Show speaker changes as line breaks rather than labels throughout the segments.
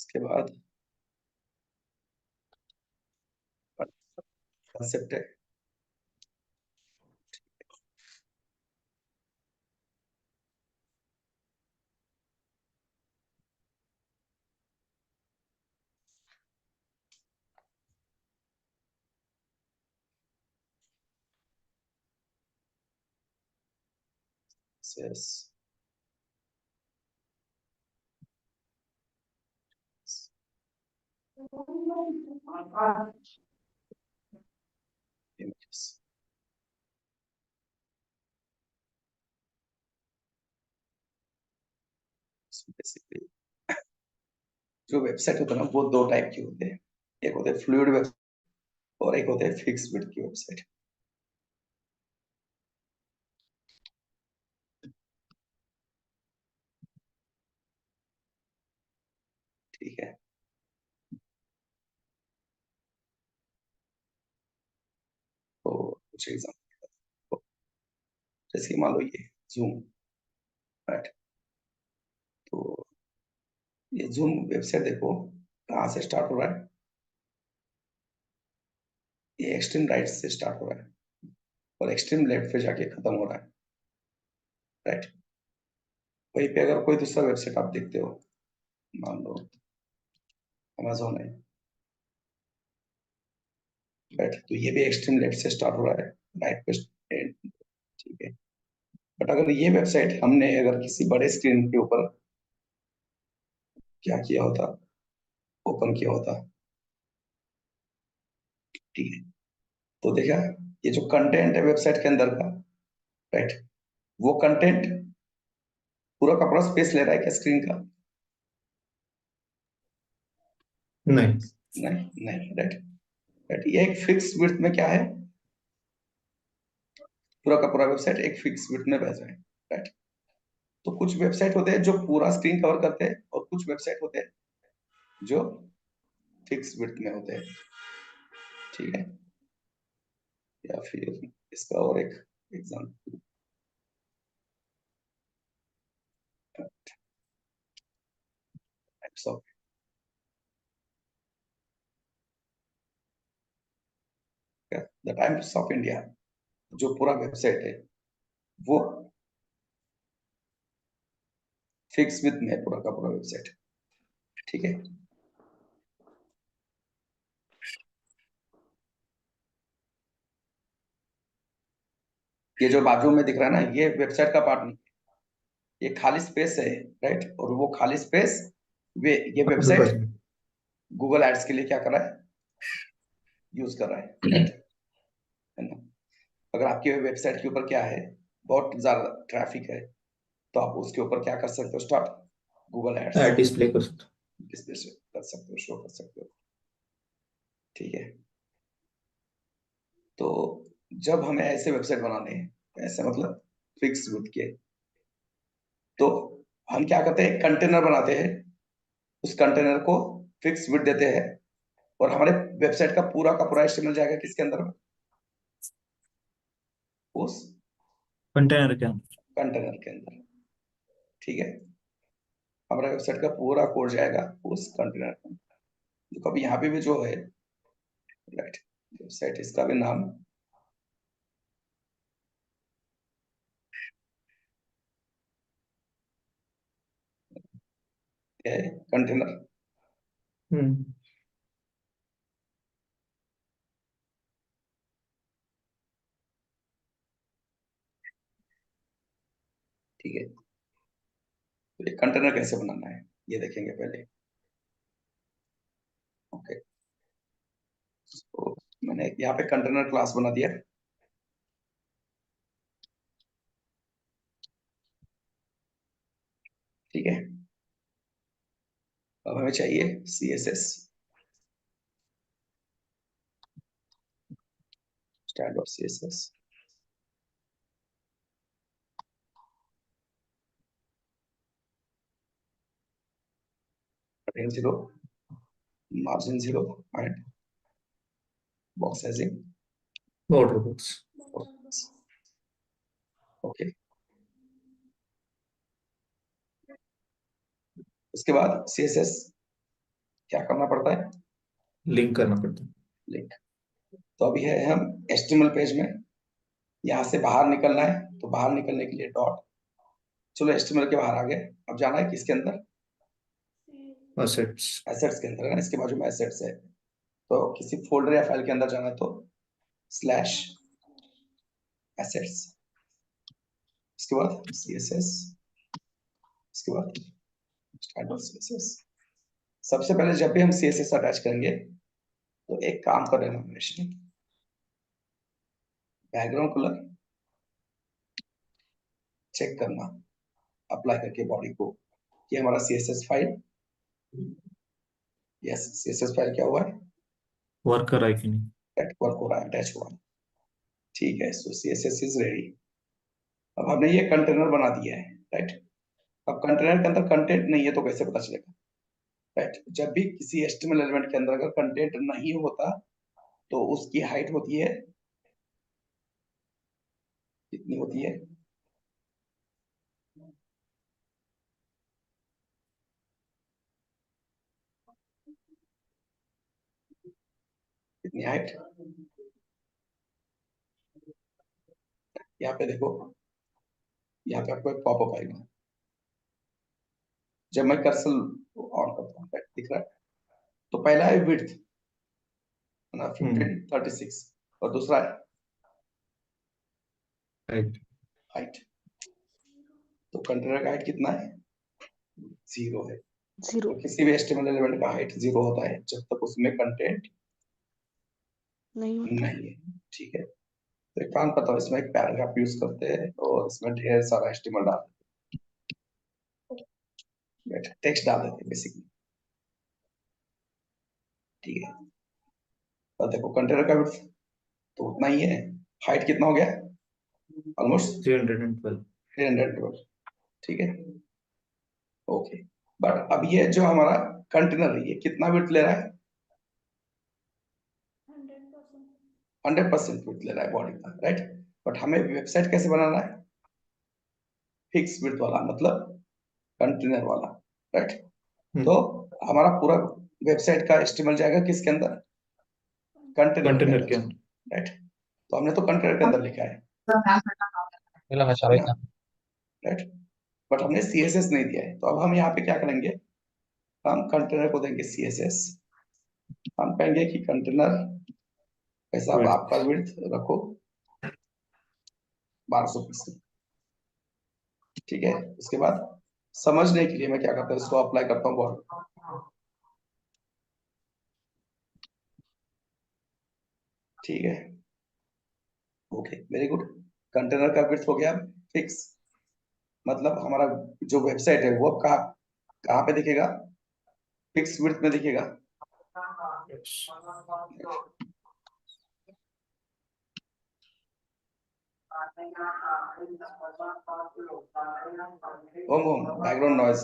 उसके बाद कंसेप्ट है। Yes. Images. Basically, जो वेबसाइट होता है ना वो दो टाइप के होते हैं। एक होते हैं फ्लूइड वेबसाइट और एक होते हैं फिक्स विड्थ की वेबसाइट। ठीक है, तो कुछ एग्जाम्पल, जैसे कि मान लो ये जूम, राइट। तो ये जूम वेबसाइट देखो कहाँ से स्टार्ट हो रहा है, ये एक्सट्रीम राइट से स्टार्ट हो रहा है और एक्सट्रीम लेफ्ट पे जाके खत्म हो रहा है, राइट। वहीं पे अगर कोई दूसरा वेबसाइट आप देखते हो, मान लो अमेजोन है, राइट, तो ये भी एक्सट्रीम लेफ्ट से स्टार्ट हो रहा है, राइट पे end, ठीक है। बट अगर ये वेबसाइट हमने अगर किसी बड़े स्क्रीन के ऊपर क्या किया होता, ओपन किया होता, ठीक है, तो देखा ये जो कंटेंट है वेबसाइट के अंदर का, राइट, वो कंटेंट पूरा का पूरा स्पेस ले रहा है क्या स्क्रीन का?
नहीं।
नहीं नहीं, राइट। राइट, ये एक फिक्स विड्थ में क्या है, पूरा का पूरा वेबसाइट एक फिक्स विड्थ में बह जाए, राइट। तो कुछ वेबसाइट होते हैं जो पूरा स्क्रीन कवर करते हैं और कुछ वेबसाइट होते हैं जो फिक्स विड्थ में होते हैं, ठीक है। या फिर इसका और एक example, types of, the times of India जो पूरा वेबसाइट है वो फिक्स विड्थ में है, पूरा का पूरा वेबसाइट, ठीक है। ये जो बाजू में दिख रहा है ना, ये वेबसाइट का पार्ट नहीं, ये खाली स्पेस है, राइट। और वो खाली स्पेस वे ये वेबसाइट गूगल एड्स के लिए क्या कर रहा है, यूज कर रहा है, राइट, है ना। अगर आपके वेबसाइट के ऊपर क्या है, बहुत ज्यादा ट्रैफिक है, तो आप उसके ऊपर क्या कर सकते हो, start Google ads
ad display कर सकते
डिस्प्ले से कर सकते हो, शो कर सकते हो, ठीक है। तो जब हमें ऐसे वेबसाइट बनाने हैं, ऐसे मतलब फिक्स विड्थ के, तो हम क्या करते हैं, कंटेनर बनाते हैं, उस कंटेनर को फिक्स विड्थ देते हैं और हमारे वेबसाइट का पूरा एचटीएमएल जाएगा किसके अंदर, उस
कंटेनर के अंदर।
कंटेनर के अंदर, ठीक है। हमारा वेबसाइट का पूरा कोड जाएगा उस कंटेनर के अंदर। देखो अभी यहाँ पे भी जो है, राइट, वेबसाइट इसका भी नाम क्या है, कंटेनर,
हम्म।
ठीक है। तो ये कंटेनर कैसे बनाना है ये देखेंगे पहले, ओके। तो मैंने यहाँ पे कंटेनर क्लास बना दिया, ठीक है। अब हमें चाहिए CSS, stand of CSS, heading 0, margin 0 and box sizing
border box.
Okay. उसके बाद CSS क्या करना पड़ता है?
लिंक करना पड़ता है।
लिंक। तो अभी है हम HTML पेज में, यहाँ से बाहर निकलना है, तो बाहर निकलने के लिए डॉट। चलो HTML के बाहर आ गए, अब जाना है किसके अंदर?
असेट्स।
एसेट्स के अंदर है ना, इसके बाजू में एसेट्स है, तो किसी फोल्डर या फाइल के अंदर जाना है तो स्लैश एसेट्स, इसके बाद CSS, इसके बाद CSS। सबसे पहले जब भी हम CSS अटैच करेंगे तो एक काम कर लेना हमेशा, बैकग्राउंड कलर चेक करना, अप्लाई करके बॉडी को कि हमारा CSS file, yes CSS file क्या हुआ है?
वर्क कर रहा है कि नहीं।
वर्क हो रहा है, अटैच हुआ है, ठीक है। सो CSS इज रेडी। अब हमने ये कंटेनर बना दिया है, राइट। अब कंटेनर के अंदर कंटेंट नहीं है तो कैसे पता चलेगा? राइट, जब भी किसी HTML एलिमेंट के अंदर अगर कंटेंट नहीं होता तो उसकी हाइट होती है, कितनी होती है? कितनी हाइट? यहाँ पे देखो, यहाँ पे आपको एक पॉपअप आएगा, जब मैं कर्सर ऑन करता हूँ दिख रहा है, तो पहला है विड्थ है ना, 1536, और दूसरा है
राइट।
हाइट। तो कंटेनर का हाइट कितना है? 0 है।
जीरो।
तो किसी भी HTML एलिमेंट का हाइट 0 होता है जब तक उसमें कंटेंट
नहीं होता।
नहीं है, ठीक है। तो एक काम करता हूँ, इसमें एक पैराग्राफ यूज करते हैं और इसमें ढेर सारा HTML डाल देते, टेक्स्ट डाल देते हैं बेसिकली, ठीक है। और देखो कंटेनर का विड्थ तो उतना ही है, हाइट कितना हो गया? ऑलमोस्ट
312।
312, ठीक है, ओके। बट अब ये जो हमारा कंटेनर है ये कितना विड्थ ले रहा है? 100% विड्थ ले रहा है बॉडी का, राइट। बट हमें वेबसाइट कैसे बनाना है? फिक्स विड्थ वाला, मतलब कंटेनर वाला, राइट। तो हमारा पूरा वेबसाइट का HTML जाएगा किसके अंदर? कंटेनर के
कंटेनर
अंदर,
के अंदर।
राइट। तो हमने तो कंटेनर के अंदर लिखा है ना, राइट। बट हमने CSS नहीं दिया है, तो अब हम यहाँ पे क्या करेंगे, हम कंटेनर को देंगे CSS। हम कहेंगे कि कंटेनर ऐसा आपका विड्थ रखो 1200 पिक्सल, ठीक है। उसके बाद समझने के लिए मैं क्या करता हूँ, इसको अप्लाई करता हूँ बॉर्डर, ठीक है, ओके वेरी गुड। कंटेनर का विड्थ हो गया फिक्स, मतलब हमारा जो वेबसाइट है वो कहाँ कहाँ पे दिखेगा? फिक्स विड्थ में दिखेगा। ओम ओम बैकग्राउंड नॉइज,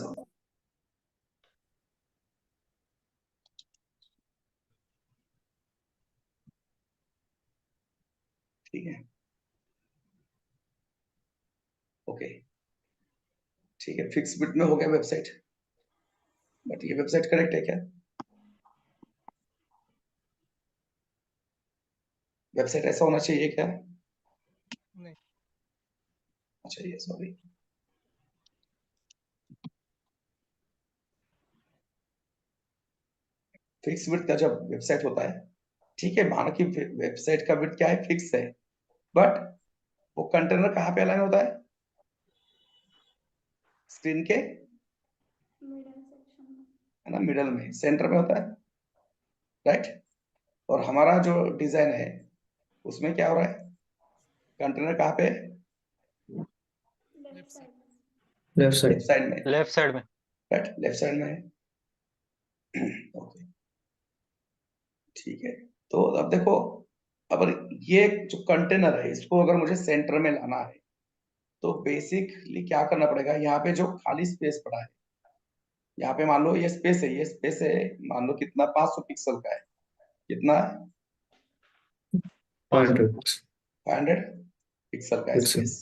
ठीक है, ओके, ठीक है। फिक्स विड्थ में हो गया वेबसाइट, बट ये वेबसाइट करेक्ट है क्या? वेबसाइट ऐसा होना चाहिए क्या?
नहीं।
अच्छा ये सॉरी, फिक्स विड्थ का जब वेबसाइट होता है, ठीक है, मानो कि वेबसाइट का विड्थ क्या है, फिक्स है, बट वो कंटेनर कहाँ पे अलाइन होता है? स्क्रीन के है ना, मिडल में, सेंटर में होता है, राइट। और हमारा जो डिजाइन है उसमें क्या हो रहा है, कंटेनर कहाँ पे?
Left side.
Left
left
side.
Side में,
लेफ्ट साइड में।
राइट, लेफ्ट साइड में है, ओके, ठीक है। तो अब देखो, अब ये जो कंटेनर है इसको अगर मुझे सेंटर में लाना है तो बेसिकली क्या करना पड़ेगा, यहाँ पे जो खाली स्पेस पड़ा है, यहाँ पे मान लो ये स्पेस है, ये स्पेस है, मान लो कितना, 500 पिक्सल का है, कितना?
500
500 पिक्सल का
पिक्सल।
Space,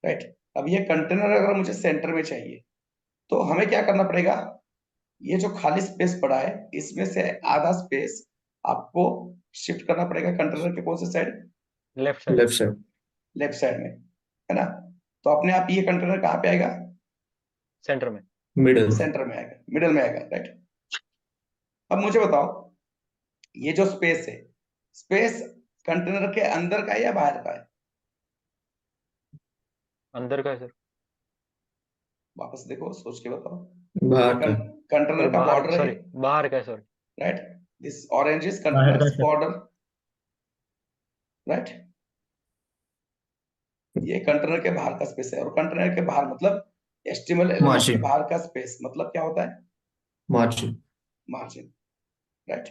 right. अब ये कंटेनर अगर मुझे सेंटर में चाहिए तो हमें क्या करना पड़ेगा, ये जो खाली स्पेस पड़ा है इसमें से आधा स्पेस आपको शिफ्ट करना पड़ेगा कंटेनर के कौन से side?
Left side.
Left side,
left side में, है ना? तो अपने आप ये कंटेनर कहाँ पे आएगा?
सेंटर में।
मिडल,
सेंटर में आएगा, मिडल में आएगा, राइट? अब मुझे बताओ, ये जो स्पेस है, स्पेस कंटेनर के अंदर का है या बाहर का है?
अंदर का है सर।
वापस देखो, सोच के बताओ।
बाहर का,
कंटेनर का
बाहर,
बॉर्डर है,
सॉरी, बाहर का है sorry.
Right? This orange is
बाहर का
कंटेनर्स
सर।
Border, right? ये कंटेनर के बाहर का स्पेस है, और कंटेनर के बाहर मतलब एचटीएमएल एलिमेंट के
मार्जिन,
बाहर का स्पेस मतलब क्या होता है?
Margin,
margin, right?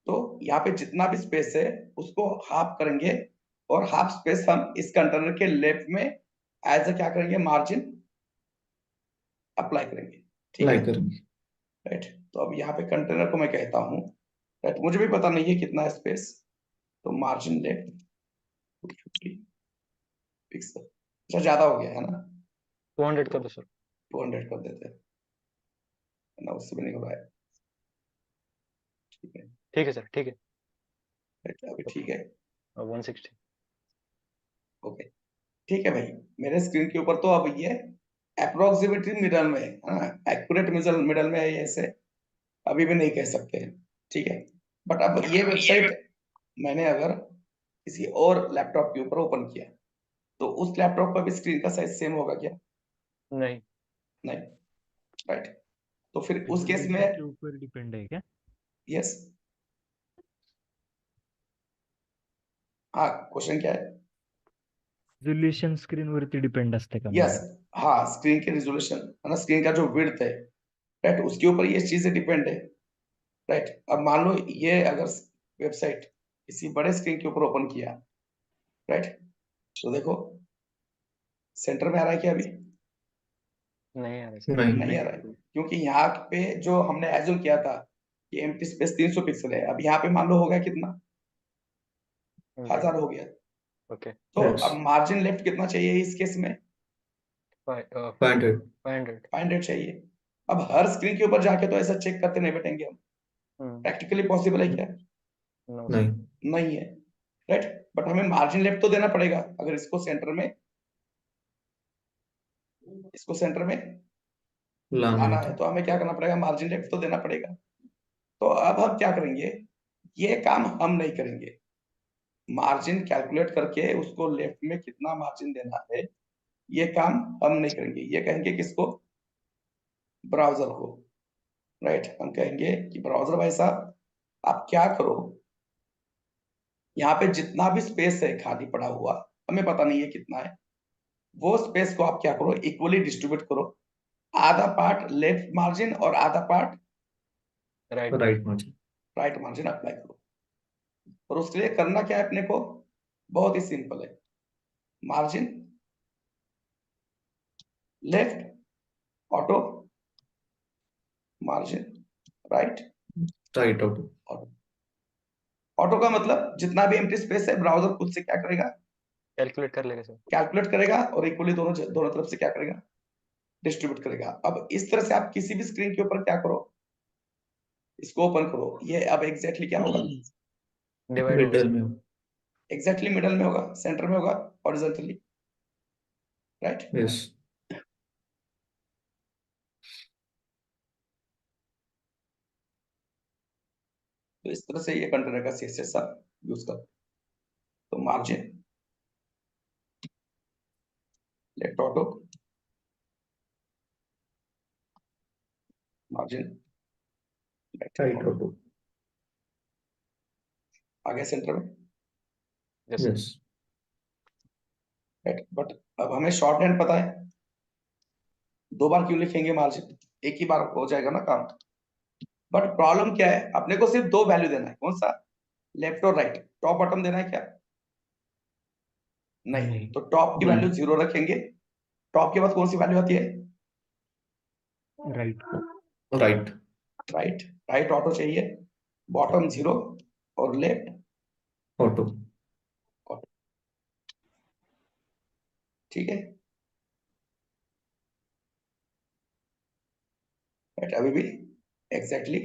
तो यहाँ पे जितना भी स्पेस है उसको हाफ करेंगे, और हाफ स्पेस हम इस कंटेनर के लेफ्ट में एज अ क्या करेंगे? मार्जिन अप्लाई करेंगे, ठीक है?
लाइक करेंगे।
राइट? तो अब यहाँ पे कंटेनर को मैं कहता हूँ, राइट? मुझे भी पता नहीं है कितना स्पेस, तो मार्जिन लेफ्ट 250 फिक्स, अच्छा ज्यादा हो गया है ना?
200 कर दो सर।
200 कर देते हैं, है ना? उससे भी नहीं हो रहा है, ठीक है?
ठीक है सर, ठीक है।
राइट, अभी ठीक है,
160।
ओके, ठीक है भाई। मेरे स्क्रीन के ऊपर तो अब ये अप्रोक्सीमेटली मिडल में है, एक्यूरेट मिडल में है ये, ऐसे अभी भी नहीं कह सकते हैं, ठीक है? बट अब ये वेबसाइट मैंने अगर किसी और लैपटॉप के ऊपर ओपन किया, तो उस लैपटॉप का भी स्क्रीन का साइज सेम होगा क्या?
नहीं।
नहीं, राइट? तो फिर उस केस
रिजोल्यूशन
में,
के ऊपर डिपेंड है क्या?
यस, हाँ, क्वेश्चन क्या है?
रिझोल्यूशन स्क्रीनवरती डिपेंड असते का
यस,
म्हणजे?
हाँ, स्क्रीन के रिजोल्यूशन, है ना, स्क्रीन का जो विड्थ है, राइट, उसके ऊपर ये चीजें डिपेंड है, राइट? अब मान लो ये अगर वेबसाइट किसी बड़े स्क्रीन के ऊपर ओपन किया, राइट, तो देखो सेंटर में आ रहा है क्या अभी?
नहीं आ रहा सर।
नहीं,
नहीं आ रहा है, क्योंकि यहाँ पे जो हमने एज्यूम किया था कि एम्प्टी स्पेस 300 पिक्सल है, अब यहाँ पे मान लो होगा कितना? 1000 हो गया।
ओके।
तो
यस,
अब मार्जिन लेफ्ट कितना चाहिए इस केस में?
500,
500।
500 चाहिए। अब हर स्क्रीन के ऊपर जाके तो ऐसा चेक करते नहीं बैठेंगे हम, प्रैक्टिकली पॉसिबल है क्या?
No sir.
नहीं,
नहीं है, राइट? बट हमें मार्जिन लेफ्ट तो देना पड़ेगा, अगर इसको सेंटर में
लाना
लाना
है
है
तो
तो हमें क्या करना पड़ेगा? मार्जिन लेफ्ट तो देना पड़ेगा। तो अब हम क्या करेंगे? ये काम हम नहीं करेंगे, मार्जिन कैलकुलेट करके उसको लेफ्ट में कितना मार्जिन देना है, ये काम हम नहीं करेंगे। ये कहेंगे किसको? ब्राउजर को, राइट? हम कहेंगे कि ब्राउजर भाई साहब, आप क्या करो, यहाँ पे जितना भी स्पेस है खाली पड़ा हुआ, हमें पता नहीं है कितना है, वो स्पेस को आप क्या करो? इक्वली डिस्ट्रीब्यूट करो, आधा पार्ट लेफ्ट मार्जिन और आधा part
right.
Right margin.
Right margin apply करो। और उसके लिए करना क्या है अपने को? बहुत ही सिंपल है, margin left auto, margin right
right auto,
auto. Auto का मतलब जितना भी एम्प्टी स्पेस है ब्राउजर खुद से क्या करेगा?
कैलकुलेट कर लेगा सर।
कैलकुलेट करेगा, और इक्वली दोनों दोनों तरफ से क्या करेगा? डिस्ट्रीब्यूट करेगा। अब इस तरह से आप किसी भी स्क्रीन के ऊपर क्या करो? इसको ओपन करो, ये अब एग्जैक्टली क्या होगा?
डिवाइड होगा
मिडल
सर।
में हो,
एग्जैक्टली मिडल में होगा, सेंटर में होगा, हॉरिजॉन्टली, राइट?
यस,
तो इस तरह से ये कंटेनर का सीएसएस आप यूज कर, तो margin left auto, margin right
right
auto,
auto,
आगे सेंटर में,
yes sir.
Yes,
right? But अब हमें शॉर्ट हैंड पता है, दो बार क्यों लिखेंगे मार्जिन? एक ही बार हो जाएगा ना काम। बट प्रॉब्लम क्या है? अपने को सिर्फ दो वैल्यू देना है, कौन सा? लेफ्ट और राइट। टॉप बॉटम देना है क्या? नहीं।
नहीं।
तो टॉप की वैल्यू 0 रखेंगे, टॉप के बाद कौन सी वैल्यू आती है?
Right.
Right
right, right auto चाहिए, बॉटम 0 और लेफ्ट
ऑटो,
ऑटो, ठीक है, राइट, अभी भी एग्जैक्टली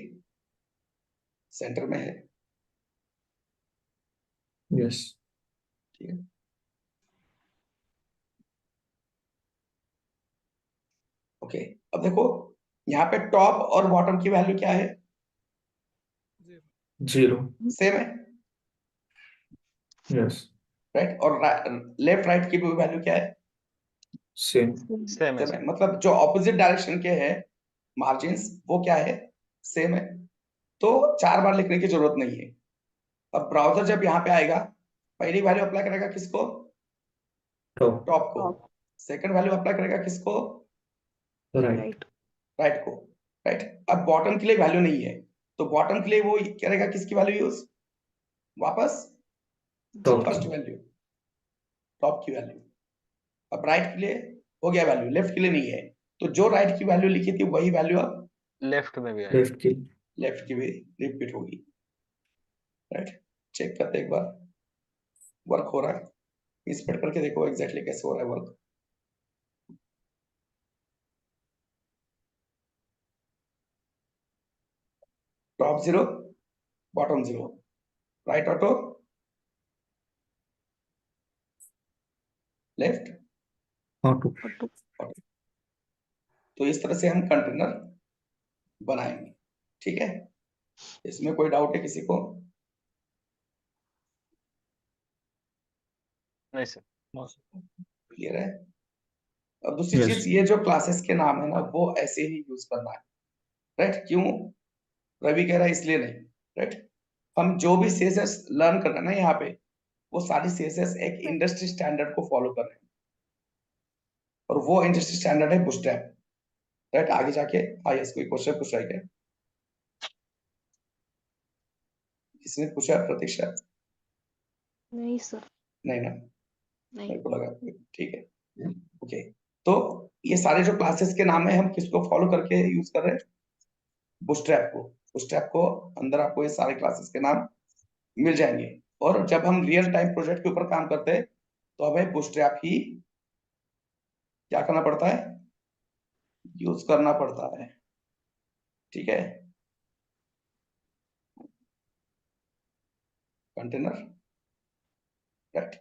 सेंटर में है।
यस।
ठीक है, ओके। अब देखो यहाँ पे टॉप और बॉटम की वैल्यू क्या है?
0।
सेम है,
यस।
राइट। और लेफ्ट राइट की भी वैल्यू क्या है?
सेम।
सेम है
सेम है,
सर।
मतलब जो ऑपोजिट डायरेक्शन के हैं मार्जिन्स वो क्या है? सेम है। तो 4 बार लिखने की जरूरत नहीं है। अब ब्राउजर जब यहाँ पे आएगा, पहली वैल्यू अप्लाई करेगा किसको?
टॉप।
टॉप को। सेकंड वैल्यू अप्लाई करेगा किसको?
राइट।
राइट।
राइट को। राइट, अब बॉटम के लिए वैल्यू नहीं है, तो बॉटम के लिए वो करेगा किसकी वैल्यू यूज? वापस
टॉप
फर्स्ट
की।
वैल्यू, टॉप की वैल्यू। अब राइट के लिए हो गया वैल्यू, लेफ्ट के लिए नहीं है, तो जो राइट की वैल्यू लिखी थी वही वैल्यू अब
लेफ्ट में भी आएगा।
लेफ्ट की।
लेफ्ट की भी रिपीट होगी। राइट, चेक करते एक बार वर्क हो रहा है, इंस्पेक्ट करके देखो एग्जैक्टली कैसे हो रहा है work. Top 0, bottom 0, right auto, left
auto.
Auto.
तो इस तरह से हम कंटेनर बनाएंगे। ठीक है, इसमें कोई डाउट है किसी को?
नहीं सर।
क्लियर है? अब दूसरी
यस।
चीज, ये जो क्लासेस के नाम है ना वो ऐसे ही यूज करना है। राइट, क्यों? रवि कह रहा है इसलिए नहीं। राइट, हम जो भी सीएसएस लर्न कर रहे हैं ना यहाँ पे, वो सारी सीएसएस एक इंडस्ट्री स्टैंडर्ड को फॉलो कर रहे हैं, और वो इंडस्ट्री स्टैंडर्ड है बूटस्ट्रैप। राइट, आगे जाके आईएएस कोई क्वेश्चन पूछ रहा है क्या? किसने पूछा? प्रतीक्षा?
नहीं सर।
नहीं ना,
नहीं।
मेरे को लगा। ठीक है, ओके। तो ये सारे जो क्लासेस के नाम है हम किसको फॉलो करके यूज कर रहे हैं? बूटस्ट्रैप को। बूटस्ट्रैप को अंदर आपको ये सारे क्लासेस के नाम मिल जाएंगे, और जब हम रियल टाइम प्रोजेक्ट के ऊपर काम करते हैं तो हमें बूटस्ट्रैप ही क्या करना पड़ता है? यूज करना पड़ता है। ठीक है, कंटेनर। राइट,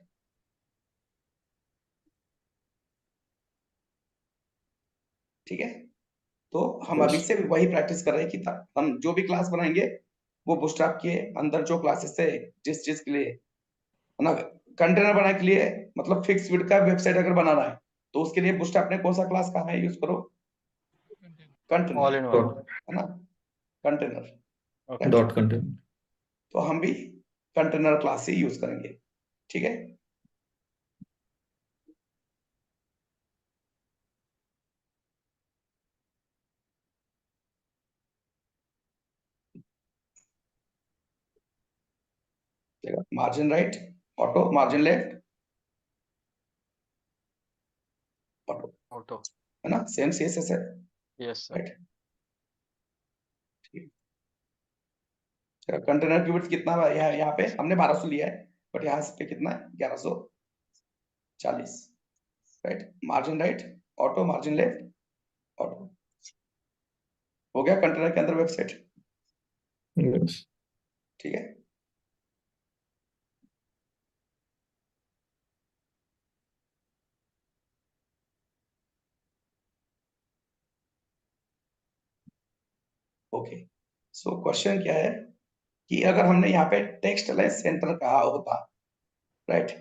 ठीक है। तो हम अभी
यस।
से वही प्रैक्टिस कर रहे हैं कि हम जो भी क्लास बनाएंगे वो बूटस्ट्रैप के अंदर जो क्लासेस है, जिस चीज के लिए है ना, कंटेनर बनाने के लिए, मतलब फिक्स विड का वेबसाइट अगर बनाना है तो उसके लिए बूटस्ट्रैप ने कौन सा क्लास कहा है यूज करो? Container,
all in one.
है ना, कंटेनर।
ओके।
Dot container.
तो हम भी कंटेनर क्लास ही यूज करेंगे। ठीक है, margin right, auto, margin left, auto,
auto.
है ना, सेम सीएसएस है।
Yes sir.
राइट, कंटेनर की विड्थ कितना है? यहाँ पे हमने 1200 लिया है, बट यहाँ पे कितना है? 1140। Right, margin right, auto, margin left, auto. हो गया कंटेनर के अंदर वेबसाइट।
यस।
ठीक है, ओके। सो क्वेश्चन क्या है कि अगर हमने यहाँ पे टेक्स्ट अलाइन सेंटर कहा होता, राइट,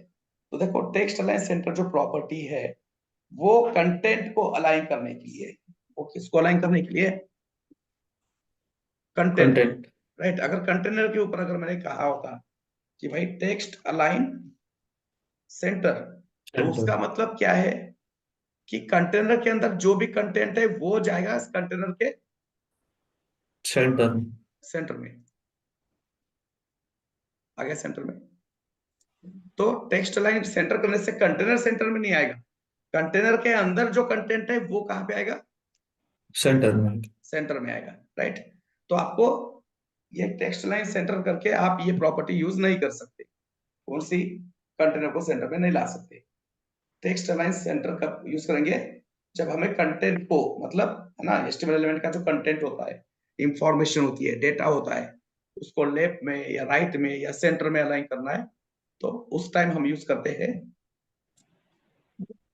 तो देखो टेक्स्ट अलाइन सेंटर जो प्रॉपर्टी है वो कंटेंट को अलाइन करने के लिए, वो किसको अलाइन करने के लिए? कंटेंट को।
कंटेंट।
राइट, अगर कंटेनर के ऊपर अगर मैंने कहा होता कि भाई टेक्स्ट अलाइन सेंटर, तो
सेंटर।
उसका मतलब क्या है कि कंटेनर के अंदर जो भी कंटेंट है वो जाएगा इस कंटेनर के
सेंटर।
सेंटर में, आ गया सेंटर में। तो टेक्स्ट अलाइन सेंटर करने से कंटेनर सेंटर में नहीं आएगा, कंटेनर के अंदर जो कंटेंट है वो कहां पे आएगा?
सेंटर में।
सेंटर में आएगा। राइट, तो आपको ये टेक्स्ट लाइन सेंटर करके आप ये प्रॉपर्टी यूज नहीं कर सकते, कौन सी? कंटेनर को सेंटर में नहीं ला सकते। टेक्स्ट लाइन सेंटर कब यूज करेंगे? जब हमें कंटेंट को, मतलब है ना, HTML एलिमेंट का जो कंटेंट होता है, इंफॉर्मेशन होती है, डेटा होता है, उसको लेफ्ट में या राइट में या सेंटर में अलाइन करना है, तो उस टाइम हम यूज करते हैं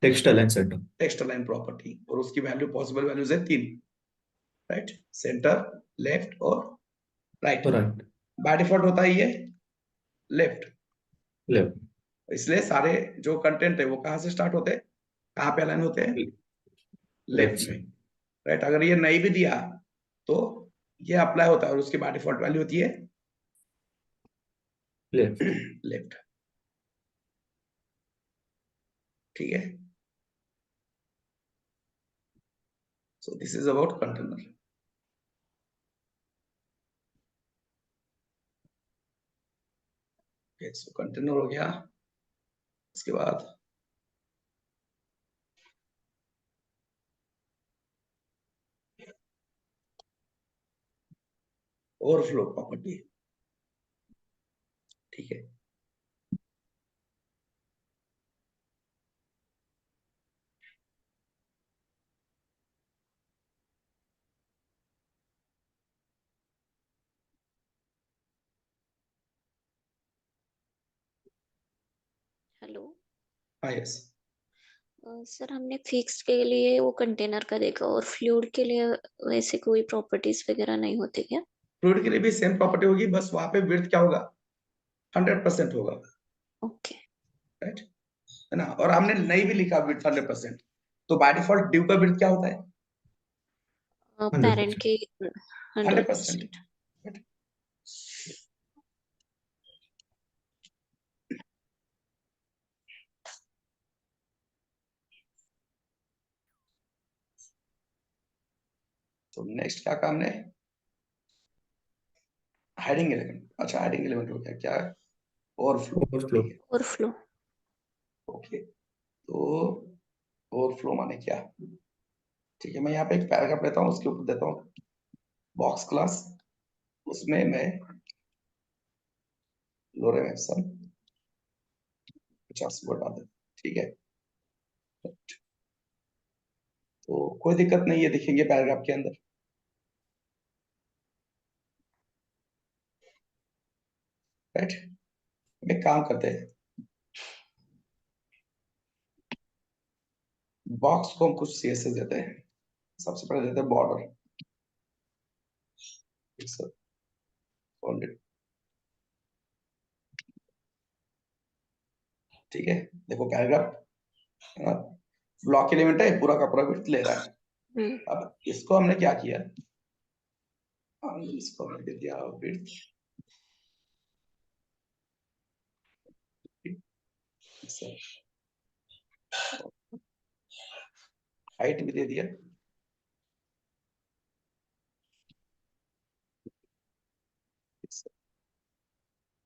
text align centre.
Text align property, और उसकी वैल्यू, पॉसिबल वैल्यूज है 3, राइट, सेंटर, लेफ्ट और राइट।
राइट,
बाय डिफॉल्ट होता है ये लेफ्ट,
लेफ्ट,
इसलिए सारे जो कंटेंट है वो कहाँ से स्टार्ट होते हैं, कहाँ पे अलाइन होते हैं, लेफ्ट
लेफ्ट
में, राइट। अगर ये नहीं भी दिया तो ये अप्लाई होता है, और उसकी बाय डिफॉल्ट वैल्यू होती है
लेफ्ट।
लेफ्ट, ठीक है। So this is about container. So container हो गया। इसके बाद ओवरफ्लो प्रॉपर्टी, ठीक है।
हेलो
हाँ, यस।
सर, हमने फिक्स के लिए वो कंटेनर का देखा, और फ्लूइड के लिए वैसे कोई प्रॉपर्टीज वगैरह नहीं होते क्या?
फ्लूइड के लिए भी सेम प्रॉपर्टी होगी, बस वहां पे विड्थ क्या होगा, 100% होगा,
ओके।
राइट, है ना। और हमने नहीं भी लिखा विड्थ 100%, तो बाय डिफॉल्ट डिव का विड्थ क्या होता है,
पेरेंट
100%।
के 100%।
100%। तो नेक्स्ट क्या काम है, हाइडिंग एलिमेंट। अच्छा, हाइडिंग एलिमेंट हो गया, क्या है, ओवरफ्लो,
ओवरफ्लो।
ठीक है।
ओवरफ्लो।
ओके, तो ओवरफ्लो माने क्या, ठीक है। मैं यहाँ पे एक पैराग्राफ लेता हूँ, उसके ऊपर देता हूँ बॉक्स क्लास, उसमें मैं लोरेम एप्सन 50 वर्ड डाल देता हूँ, ठीक है। तो कोई दिक्कत नहीं है, दिखेंगे पैराग्राफ के अंदर, राइट। एक काम करते हैं, बॉक्स को हम कुछ CSS देते हैं। सबसे पहले देते हैं बॉर्डर, ठीक है। देखो पैराग्राफ ब्लॉक एलिमेंट है, पूरा का पूरा विड्थ ले रहा है। अब इसको हमने क्या किया, इसको हमने दे दिया विड्थ, हाइट भी दे दिया,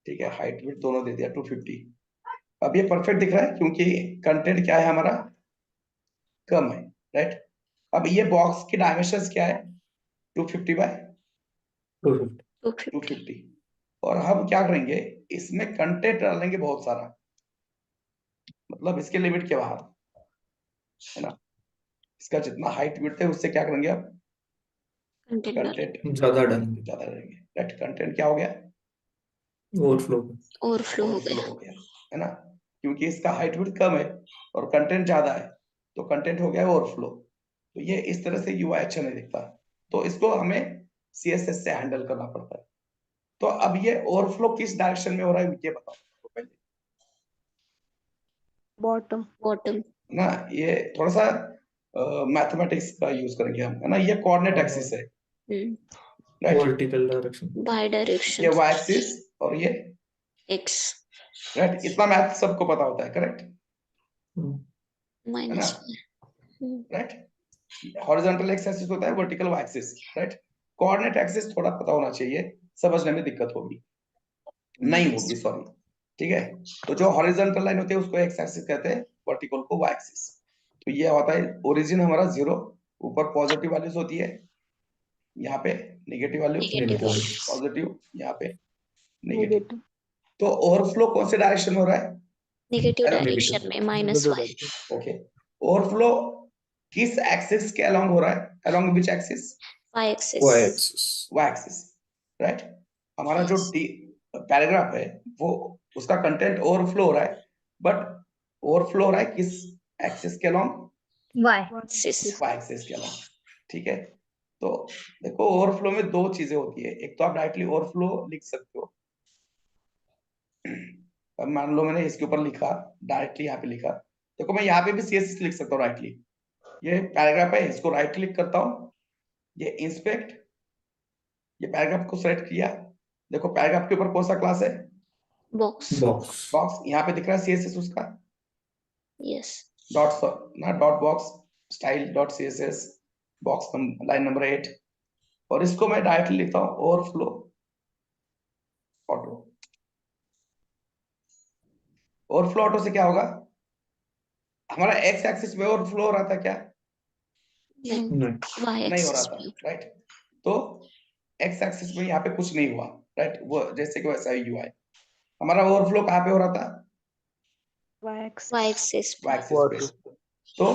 ठीक है। हाइट विड्थ दोनों दे दिया 250। अब ये परफेक्ट दिख रहा है क्योंकि कंटेंट क्या है हमारा, कम है, राइट। अब ये बॉक्स की डायमेंशंस क्या है, 250 बाय
250।
250। और हम क्या करेंगे, इसमें कंटेंट डालेंगे बहुत सारा, मतलब इसके लिमिट के बाहर, है ना। इसका जितना हाइट विड्थ है उससे क्या करेंगे आप, कंटेंट
ज्यादा डालेंगे,
ज्यादा डालेंगे, राइट। कंटेंट क्या हो गया,
ओवरफ्लो।
ओवरफ्लो हो
ओवरफ्लो
गया।
हो गया, है ना, क्योंकि इसका हाइट विड्थ कम है और कंटेंट ज्यादा है, तो कंटेंट हो गया ओवरफ्लो। तो ये इस तरह से UI अच्छा नहीं दिखता, तो इसको हमें CSS से हैंडल करना पड़ता है। तो अब ये ओवरफ्लो किस डायरेक्शन में हो रहा है ये बताओ पहले,
बॉटम बॉटम।
ना। ये थोड़ा सा मैथमेटिक्स का यूज करेंगे हम, है ना। ये कोऑर्डिनेट एक्सिस है, राइट,
वर्टिकल डायरेक्शन।
बाय
ये
डायरेक्शन।
Y एक्सिस और ये
एक्स
राइट। इतना मैथ सबको पता होता है, करेक्ट, है ना,
माइनस।
राइट। हॉरिजॉन्टल एक्सिस होता है, vertical Y axis, right. Coordinate axis थोड़ा पता होना चाहिए, समझने में दिक्कत होगी, नहीं होगी, सॉरी, ठीक है। तो जो हॉरिजॉन्टल लाइन होती है उसको एक्स एक्सिस कहते हैं, वर्टिकल को Y एक्सिस। तो ये होता है ओरिजिन हमारा 0, ऊपर पॉजिटिव वैल्यूज होती है, यहाँ पे नेगेटिव वैल्यू,
नेगेटिव।
पॉजिटिव, यहाँ पे नेगेटिव। तो ओवरफ्लो कौन से डायरेक्शन में हो रहा है,
नेगेटिव
Negative.
डायरेक्शन में, -1।
ओके। ओवरफ्लो किस एक्सिस के अलोंग हो रहा है, along which axis,
Y axis.
Y axis.
Y axis, right. हमारा जो पैराग्राफ है वो उसका कंटेंट ओवरफ्लो हो रहा है, बट ओवरफ्लो हो रहा है किस एक्सिस के along,
Y.
Axis.
Y axis के अलोंग, ठीक है। तो देखो ओवरफ्लो में दो चीजें होती है, एक तो आप डायरेक्टली ओवरफ्लो लिख सकते हो, अब मान लो मैंने इसके ऊपर लिखा डायरेक्टली, यहाँ पे लिखा, देखो मैं यहाँ पे भी सीएसएस लिख सकता हूँ राइटली, ये पैराग्राफ है, इसको राइट क्लिक करता हूँ, ये इंस्पेक्ट, ये पैराग्राफ को सेलेक्ट किया, देखो पैराग्राफ के ऊपर कौन सा क्लास है,
बॉक्स।
Box.
बॉक्स, यहाँ पे दिख रहा है सीएसएस उसका,
यस।
डॉट ना dot box style dot CSS box line number 8, और इसको मैं डायरेक्टली लिखता हूँ ओवरफ्लो ऑटो। ओवरफ्लो ऑटो से क्या होगा, हमारा एक्स एक्सिस में ओवरफ्लो हो रहा था क्या,
नहीं,
No.
वाई
नहीं हो रहा
एक्सिस
था,
पे।
राइट। तो एक्स एक्सिस में यहाँ पे कुछ नहीं हुआ, राइट, वो जैसे कि वैसा ही हुआ है। हमारा ओवरफ्लो कहाँ पे हो रहा था,
वाई एक्सिस
वाई
पे।
एक्सिस पे। तो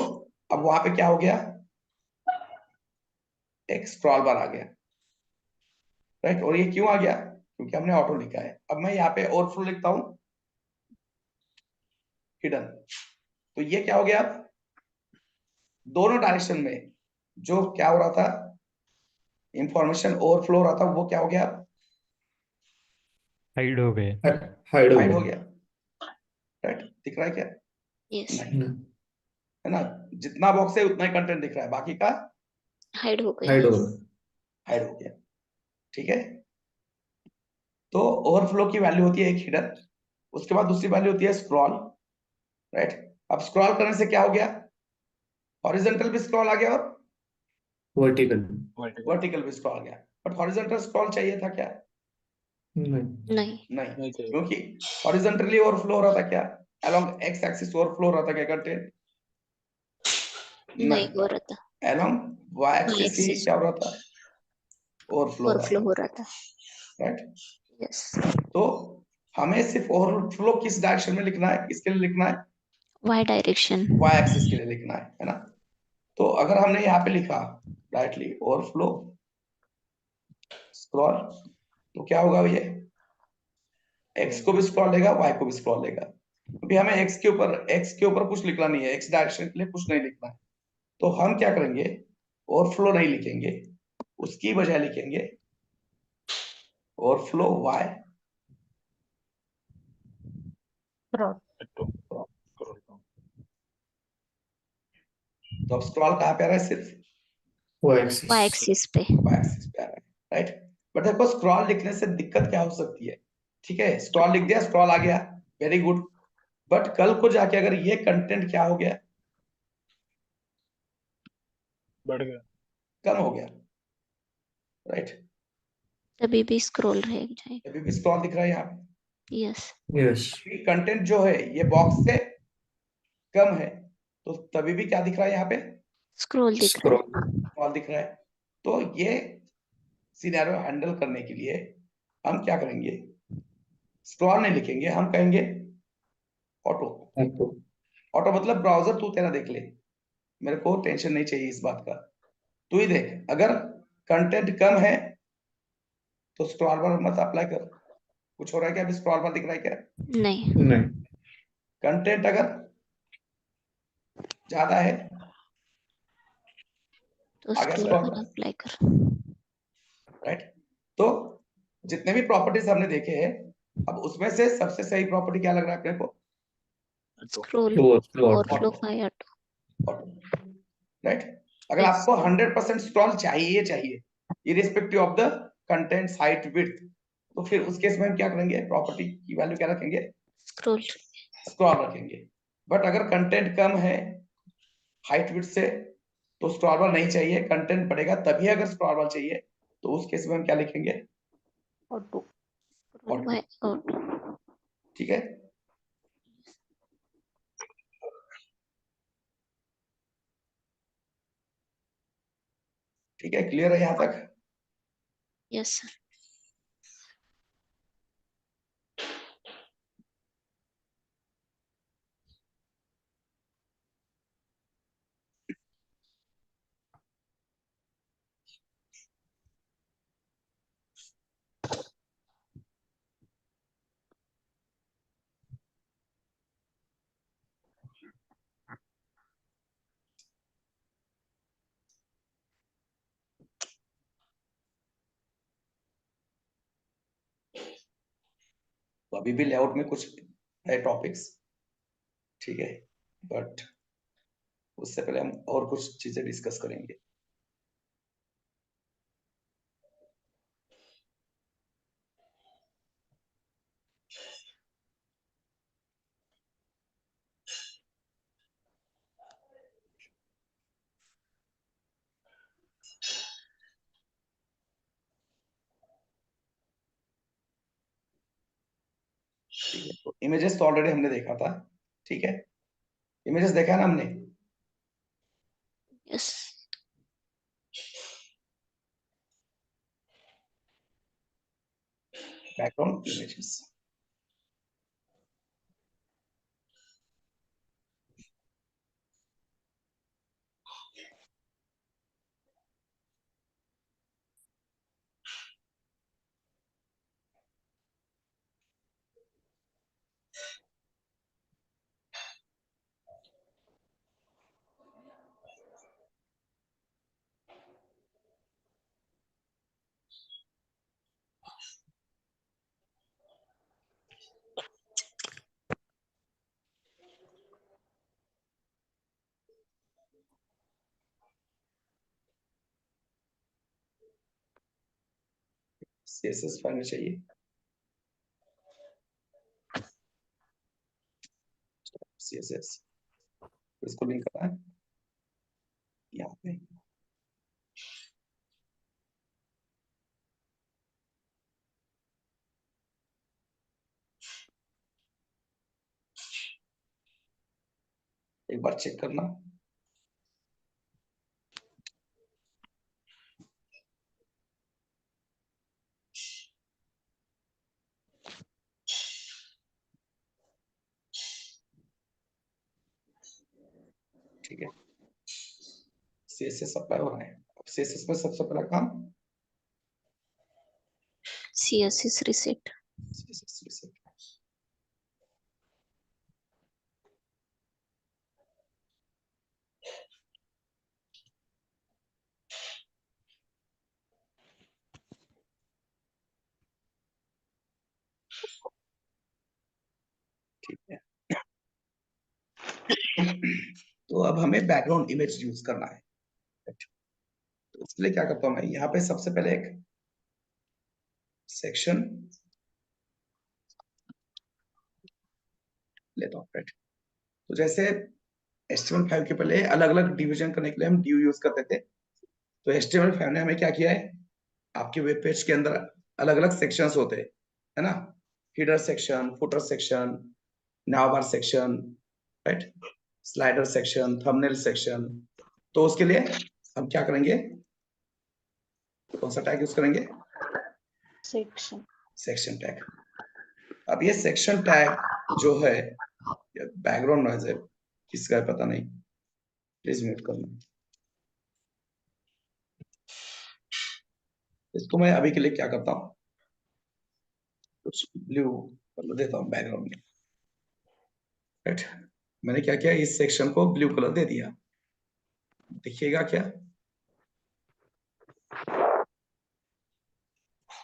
अब वहां पे क्या हो गया, एक स्क्रॉल बार आ गया, राइट। और ये क्यों आ गया, क्योंकि हमने ऑटो लिखा है। अब मैं यहाँ पे ओवरफ्लो लिखता हूँ हिडन, तो ये क्या हो गया, दोनों डायरेक्शन में जो क्या हो रहा था, इंफॉर्मेशन ओवरफ्लो हो रहा था, वो क्या हो गया,
हाइड हो गए।
Hide
हाइड हो
over.
गया, राइट। दिख रहा है क्या,
यस,
नहीं,
No.
है ना, जितना बॉक्स है उतना ही कंटेंट दिख रहा है, बाकी का
हाइड हो गया।
Hide over.
हाइड हो गया, ठीक है। तो ओवरफ्लो की वैल्यू होती है एक हिडन, उसके बाद दूसरी वैल्यू होती है स्क्रॉल, राइट। अब स्क्रॉल करने से क्या हो गया, हॉरिजॉन्टल भी स्क्रॉल आ गया और
Vertical.
वर्टिकल भी स्क्रॉल आ गया, बट हॉरिजॉन्टल स्क्रॉल चाहिए था क्या,
No.
नहीं,
नहीं,
नहीं चाहिए।
क्योंकि हॉरिजॉन्टली ओवरफ्लो हो रहा था क्या, अलोंग एक्स एक्सिस ओवरफ्लो हो रहा था क्या कंटेंट,
नहीं हो रहा था,
अलोंग वाई
वाई
एक्सिस ही
एक्सिस
क्या हो रहा था, ओवरफ्लो हो
ओवरफ्लो
रहा
हो रहा था।
था, राइट।
यस,
तो हमें सिर्फ ओवरफ्लो किस डायरेक्शन में लिखना है, किसके लिए लिखना है,
वाई डायरेक्शन।
वाई एक्सिस के लिए लिखना है ना। तो अगर हमने यहाँ पे लिखा डायरेक्टली ओवरफ्लो स्क्रॉल, तो क्या होगा ये, एक्स को भी स्क्रॉल लेगा, वाई को भी स्क्रॉल लेगा, क्योंकि हमें एक्स के ऊपर कुछ लिखना नहीं है, एक्स डायरेक्शन के लिए कुछ नहीं लिखना है। तो हम क्या करेंगे, ओवरफ्लो नहीं लिखेंगे, उसकी बजाय लिखेंगे ओवरफ्लो वाई, तो अब स्क्रॉल कहाँ पे आ रहा है, सिर्फ
Y axis.
वाई एक्सिस पे।
वाई एक्सिस पे आ रहा है, राइट। बट देखो स्क्रॉल लिखने से दिक्कत क्या हो सकती है, ठीक है, स्क्रॉल लिख दिया, स्क्रॉल आ गया, वेरी गुड, बट कल को जाके अगर ये कंटेंट क्या हो गया,
बढ़ गया।
कम हो गया, राइट,
तभी भी स्क्रॉल रह जाएगा।
अभी भी स्क्रॉल दिख रहा है यहाँ पे,
यस,
Yes.
कंटेंट जो है ये बॉक्स से कम है, तो तभी भी क्या दिख रहा है यहाँ पे,
स्क्रॉल दिख रहा
Scroll.
है।
स्क्रॉल दिख रहा है। तो ये सिनेरियो हैंडल करने के लिए हम क्या करेंगे, स्क्रॉल नहीं लिखेंगे, हम कहेंगे ऑटो।
Auto.
ऑटो मतलब ब्राउजर तू तेरा देख ले, मेरे को टेंशन नहीं चाहिए इस बात का, तू ही देख, अगर कंटेंट कम है तो स्क्रॉल बार मत अप्लाई कर, कुछ हो रहा है क्या, अभी स्क्रॉल बार दिख रहा है क्या,
नहीं,
No.
कंटेंट अगर ज्यादा है,
तो
आगे
स्क्रॉल
स्क्रॉल
पर
बार,
अप्लाई कर।
राइट। तो जितने भी प्रॉपर्टीज हमने देखे हैं, अब उसमें से सबसे सही प्रॉपर्टी क्या लग रहा है अपने को,
scroll
Overflow.
Overflow by auto.
Auto, right. अगर
Yes.
आपको 100% स्क्रॉल चाहिए irrespective of the content height width, तो फिर उस केस में हम क्या करेंगे, प्रॉपर्टी की वैल्यू क्या रखेंगे,
स्क्रॉल।
स्क्रॉल रखेंगे। बट अगर कंटेंट कम है हाइट विड्थ से, तो स्क्रॉल बार नहीं चाहिए, कंटेंट बढ़ेगा तभी अगर स्क्रॉल बार चाहिए, तो उस केस में हम क्या लिखेंगे,
ऑटो।
Auto,
bye auto.
ठीक है। ठीक है, क्लियर है यहाँ तक,
यस सर।
तो अभी भी लेआउट में कुछ है टॉपिक्स, ठीक है, बट उससे पहले हम और कुछ चीजें डिस्कस करेंगे। ठीक है, तो इमेजेस तो ऑलरेडी हमने देखा था, ठीक है, इमेजेस देखा है ना हमने।
Yes
background images, CSS file में चाहिए, सीएसएस, इसको लिंक करना है यहाँ पे। एक बार चेक करना, ठीक है, सीएसएस अप्लाई हो रहा है। अब सीएसएस में सबसे पहला काम
CSS reset
सीएसएस रिसेट, ठीक है। तो अब हमें बैकग्राउंड इमेज यूज करना है, तो इसके लिए क्या करता हूं मैं, यहाँ पे सबसे पहले एक सेक्शन लेता हूँ, राइट। तो जैसे HTML5 के पहले अलग अलग डिवीजन करने के लिए हम div यूज करते थे, तो HTML5 ने हमें क्या किया है, आपके वेब पेज के अंदर अलग अलग सेक्शंस होते हैं, है ना, header section, footer section, nav bar section, right, slider section, thumbnail section. तो उसके लिए हम क्या करेंगे, कौन सा टैग यूज करेंगे,
section
सेक्शन टैग। अब ये सेक्शन टैग जो है, बैकग्राउंड नॉइज है, किसका है पता नहीं, प्लीज म्यूट करना इसको। मैं अभी के लिए क्या करता हूँ, कुछ ब्लू कलर देता हूँ बैकग्राउंड में, राइट। मैंने क्या किया, इस सेक्शन को ब्लू कलर दे दिया, दिखिएगा क्या,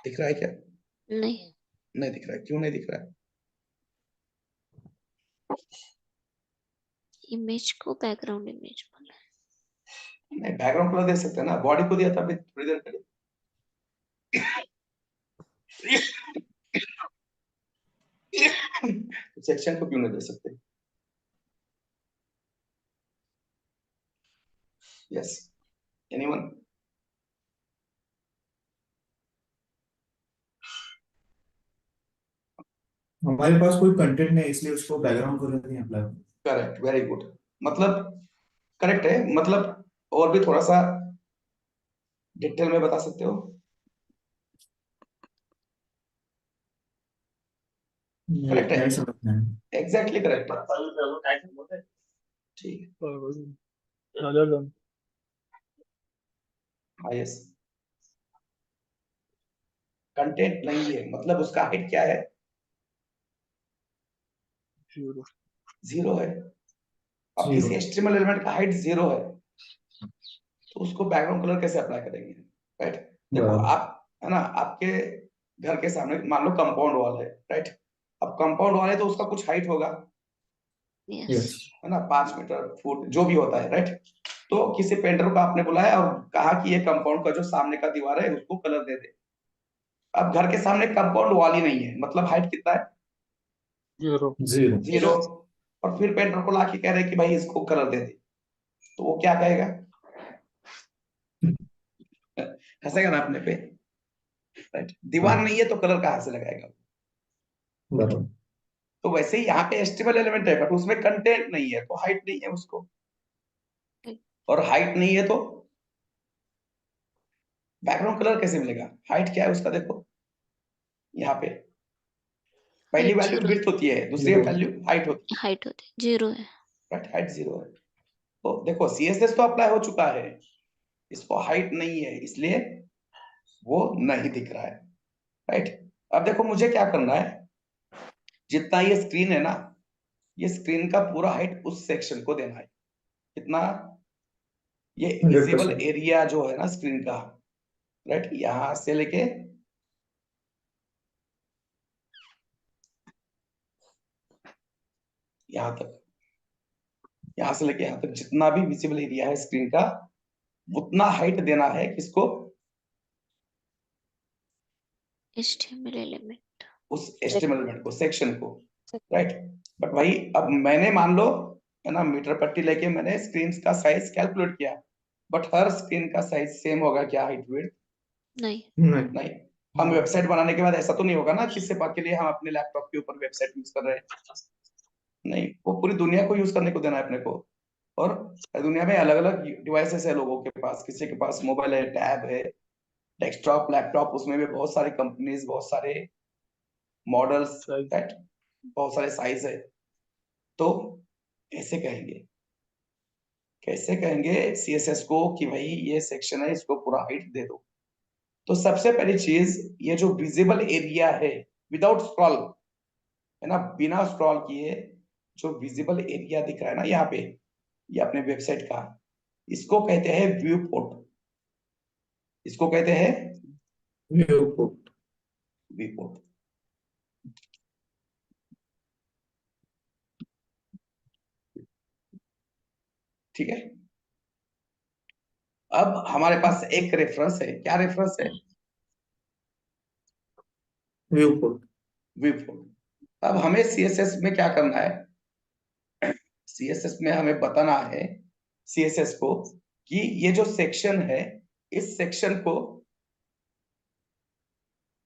दिख रहा है क्या,
नहीं
नहीं दिख रहा है, क्यों नहीं दिख रहा है,
इमेज को बैकग्राउंड इमेज बोला है।
नहीं बैकग्राउंड कलर दे सकते हैं ना, बॉडी को दिया था अभी थोड़ी देर पहले। सेक्शन को क्यों नहीं दे सकते, यस, एनीवन,
हमारे पास कोई कंटेंट नहीं इसलिए उसको बैकग्राउंड कलर नहीं अप्लाई।
करेक्ट, वेरी गुड, मतलब करेक्ट है, मतलब और भी थोड़ा सा डिटेल में बता सकते हो, करेक्ट है,
नहीं समझ में आया।
एग्जैक्टली करेक्ट है, ठीक है, हाँ यस, कंटेंट नहीं है मतलब उसका हाइट क्या है, जीरो है। अब किसी
0।
HTML एलिमेंट का हाइट जीरो है, तो उसको बैकग्राउंड कलर कैसे अप्लाई करेंगे, राइट। देखो
बराबर।
आप, है ना, आपके घर के सामने मान लो कंपाउंड वॉल है, राइट, अब कंपाउंड वाले तो उसका कुछ हाइट होगा,
यस
यस
है ना, 5 मीटर फुट जो भी होता है, राइट। तो किसी पेंटर को आपने बुलाया और कहा कि ये कंपाउंड का जो सामने का दीवार है उसको कलर दे दे। अब घर के सामने कंपाउंड वॉल ही नहीं है, मतलब हाइट कितना है,
0.
0
0। और फिर पेंटर को लाके कह रहे कि भाई इसको कलर दे दे, तो वो क्या कहेगा, हंसेगा ना अपने पे, राइट। दीवार
हाँ
नहीं है तो कलर कहाँ से लगाएगा।
बराबर
तो वैसे ही यहाँ पे एस्टिबल एलिमेंट है बट उसमें कंटेंट नहीं है तो हाइट नहीं है उसको, और हाइट नहीं है तो बैकग्राउंड कलर कैसे मिलेगा। हाइट क्या है उसका, देखो यहाँ पे पहली
हाइट
वैल्यू
0
विड्थ होती है, दूसरी
0
वैल्यू हाइट होती
हाइट होती 0 है।
है, राइट। हाइट 0 है। तो देखो सीएसएस तो अप्लाई हो चुका है, इसको हाइट नहीं है इसलिए वो नहीं दिख रहा है, राइट। अब देखो मुझे क्या करना है, जितना ये स्क्रीन है ना, ये स्क्रीन का पूरा हाइट उस सेक्शन को देना है। कितना, ये विजिबल
100%
एरिया जो है ना स्क्रीन का, राइट, यहां से लेके यहां तक, यहां से लेके यहां तक जितना भी विजिबल एरिया है स्क्रीन का, उतना हाइट देना है किसको,
HTML एलिमेंट
उस एचटीएमएल एलिमेंट को, सेक्शन को, राइट। बट भाई अब मैंने मान लो, है ना, मीटर पट्टी लेके मैंने स्क्रीन का साइज कैलकुलेट किया, बट हर स्क्रीन का साइज सेम होगा क्या, हाइट विड्थ,
नहीं।
नहीं
नहीं। हम वेबसाइट बनाने के बाद ऐसा तो नहीं होगा ना कि सिर्फ के लिए हम अपने लैपटॉप के ऊपर वेबसाइट यूज कर रहे हैं, नहीं, वो पूरी दुनिया को यूज करने को देना है अपने को। और दुनिया में अलग अलग डिवाइसेस है लोगों के पास, किसी के पास मोबाइल है, टैब है, डेस्कटॉप, लैपटॉप, उसमें भी बहुत सारी कंपनीज, बहुत सारे मॉडल्स, राइट, बहुत सारे साइज है। तो कैसे कहेंगे, कैसे कहेंगे सीएसएस को कि भाई ये सेक्शन है इसको पूरा हाइट दे दो। तो सबसे पहली चीज, ये जो विजिबल एरिया है विदाउट स्क्रॉल, है ना, बिना स्क्रॉल किए जो विजिबल एरिया दिख रहा है ना यहाँ पे, ये अपने वेबसाइट का, इसको कहते हैं व्यू पोर्ट, इसको कहते हैं
व्यू पोर्ट
व्यू पोर्ट। ठीक है। अब हमारे पास एक रेफरेंस है, क्या रेफरेंस है,
व्यू पोर्ट
व्यू पोर्ट। अब हमें सीएसएस में क्या करना है, सीएसएस में हमें बताना है सीएसएस को कि ये जो सेक्शन है, इस सेक्शन को,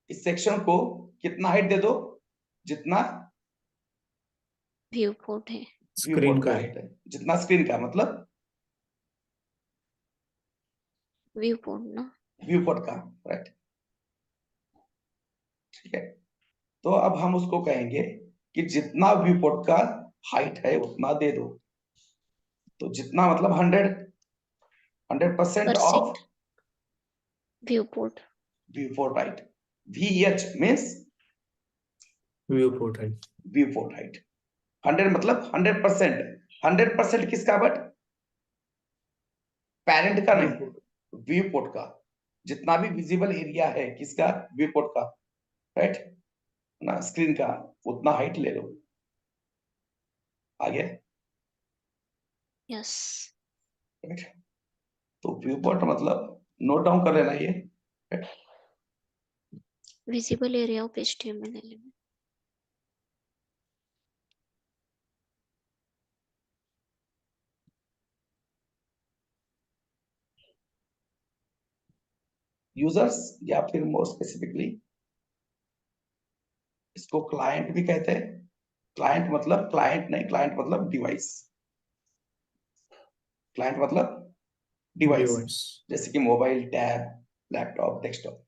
इस सेक्शन को कितना हाइट दे दो, जितना
व्यू पोर्ट है।
व्यू
स्क्रीन
पोर्ट
का
का
है
हाइट है, जितना स्क्रीन का, मतलब
व्यू पोर्ट ना।
व्यू पोर्ट का, राइट। ठीक है। तो अब हम उसको कहेंगे कि जितना व्यू पोर्ट का हाइट है उतना दे दो। तो जितना मतलब 100% of
percent view port.
View port height, VH means
view port है
व्यू पोर्ट हाइट। 100 मतलब 100%, 100% किसका, बट पेरेंट का
व्यू
नहीं,
पोर्ट
व्यू पोर्ट का, जितना भी विजिबल एरिया है किसका, व्यू पोर्ट का, राइट ना, स्क्रीन का, उतना हाइट ले लो। आगे,
यस
राइट। तो व्यू पोर्ट मतलब नोट डाउन कर लेना ये, right?
Visible area of HTML element.
Users, या फिर मोर स्पेसिफिकली इसको क्लाइंट भी कहते हैं। क्लाइंट मतलब क्लाइंट नहीं, क्लाइंट मतलब डिवाइस, क्लाइंट मतलब डिवाइस,
डिवाइस
जैसे कि mobile, tab, laptop, desktop,